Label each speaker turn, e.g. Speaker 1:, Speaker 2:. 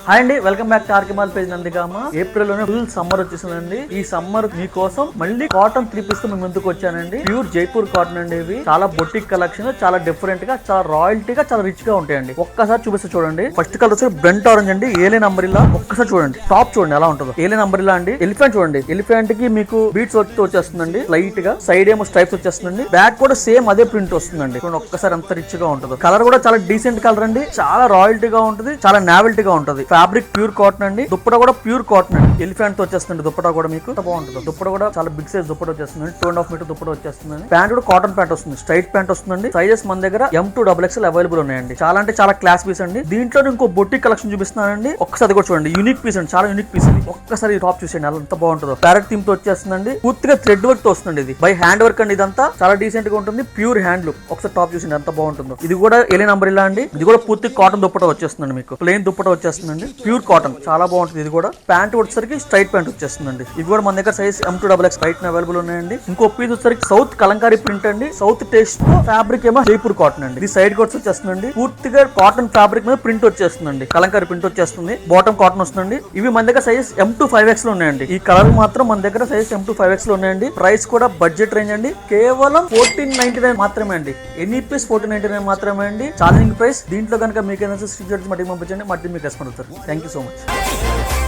Speaker 1: Hi అండి, welcome back to RK mall page Nandigama. April లోనే full summer వచ్చేసిందండి. ఈ సమ్మర్ మీకోసం మళ్ళీ కాటన్ 3 పీస్ తో మీ ముందుకు వచ్చానండి. ప్యూర్ జైపూర్ కాటన్ అండి. ఇవి చాలా బొటిక్ కలెక్షన్, చాలా డిఫరెంట్ గా, చాలా రాయల్టీగా, చాలా రిచ్ గా ఉంటాయండి. ఒక్కసారి చూపిస్తే చూడండి. ఫస్ట్ కలర్ వచ్చి బ్రెంట్ ఆరెంజ్ అండి, ఏలియన్ అంబ్రెల్లా. ఒక్కసారి చూడండి, టాప్ చూడండి ఎలా ఉంటుందో. ఏలియన్ అంబ్రెల్లా అండి. ఎలిఫెంట్ చూడండి, ఎలిఫెంట్ కి మీకు బీట్స్ వచ్చేస్తుందండి, లైట్ గా. సైడ్ ఏమో స్ట్రైప్స్ వచ్చేస్తుందండి. బ్యాక్ కూడా సేమ్ అదే ప్రింట్ వస్తుందండి. చూడండి ఒక్కసారి ఎంత రిచ్ గా ఉంటుందో. కలర్ కూడా చాలా డీసెంట్ కలర్ అండి, చాలా రాయల్టీగా ఉంటుంది, చాలా నావెల్టీగా ఉంటుంది. ఫ్యాబ్రిక్ ప్యూర్ కాటన్ అండి. దుప్పట కూడా ప్యూర్ కాటన్ అండి. ఎలిఫెంట్ తో వచ్చేస్తుంది దుప్పట కూడా. మీకు బాగుంటుంది. దుప్పట కూడా చాలా బిగ్ సైజ్ దుప్పట వచ్చేస్తుంది. 2.5 మీటర్ దుప్పట వచ్చేస్తుంది. ప్యాంట్ కూడా కాటన్ ప్యాంట్ వస్తుంది, స్ట్రైట్ ప్యాంట్ వస్తుందండి. సైజెస్ మన దగ్గర M2XXL అవైలబుల్ ఉన్నాయండి. చాలా అంటే చాలా క్లాస్ పీస్ అండి. దీంట్లో ఇంకో బొటిక్ కలెక్షన్ చూపిస్తున్నానండి. ఒక్కసారి కూడా చూడండి, యూనిక్ పీస్ అండి, చాలా యూనిక్ పీస్ ఇది. ఒక్కసారి టాప్ చూసేయండి అలా ఎంత బాగుంటుందో. ప్యారెట్ థీమ్ తో వచ్చేస్తుందండి. పూర్తిగా థ్రెడ్ వర్క్ తో వస్తుంది. ఇది బై హ్యాండ్ వర్క్ అండి. ఇదంతా చాలా డీసెంట్ గా ఉంటుంది, ప్యూర్ హ్యాండ్ లుక్. ఒకసారి టాప్ చూసేయండి ఎంత బాగుంటుందో. ఇది కూడా ఏలియన్ అంబ్రెల్లా అండి. ఇది కూడా పూర్తి కాటన్ దుప్పట వచ్చేస్తుందండి. మీకు ప్లెయిన్ దుప్పట వచ్చేస్తుందండి, ప్యూర్ కాటన్, చాలా బాగుంటుంది. ఇది కూడా ప్యాంట్ వచ్చేసరికి స్ట్రైట్ ప్యాంట్ వచ్చేస్తుందండి. ఇది కూడా మన దగ్గర సైజ్ M2XXL బయట అవైలబుల్ ఉన్నాయండి. ఇంకో పీస్ వచ్చేసరికి సౌత్ కలంకారీ ప్రింట్ అండి. సౌత్ టేస్ట్ తో ఫ్యాబ్రిక్ ఏమో జైపూర్ కాటన్ అండి. ఇది సైడ్ కోట్స్ వచ్చేస్తుందండి. పూర్తిగా కాటన్ ఫ్యాబ్రిక్ మీద ప్రింట్ వచ్చేస్తుందండి, కలంకారీ ప్రింట్ వచ్చేస్తుంది. బాటమ్ కాటన్ వస్తుందండి. ఇవి మన దగ్గర సైజ్ M2XXL ఉన్నాయండి. ఈ కలర్ మాత్రం మన దగ్గర సైజ్ M2XXL ఉన్నాయండి. ప్రైస్ కూడా బడ్జెట్ రేంజ్ అండి, కేవలం 1499 మాత్రమే అండి. ఎనీ పీస్ 1499 మాత్రమే అండి, ఛాలెంజింగ్ ప్రైస్. దీంట్లో కనుక మీకు ఏదైనా స్టిచ్ పంపించండి, మట్టి మీకు రెస్పాండ్ అవుతారు. Thank you so much.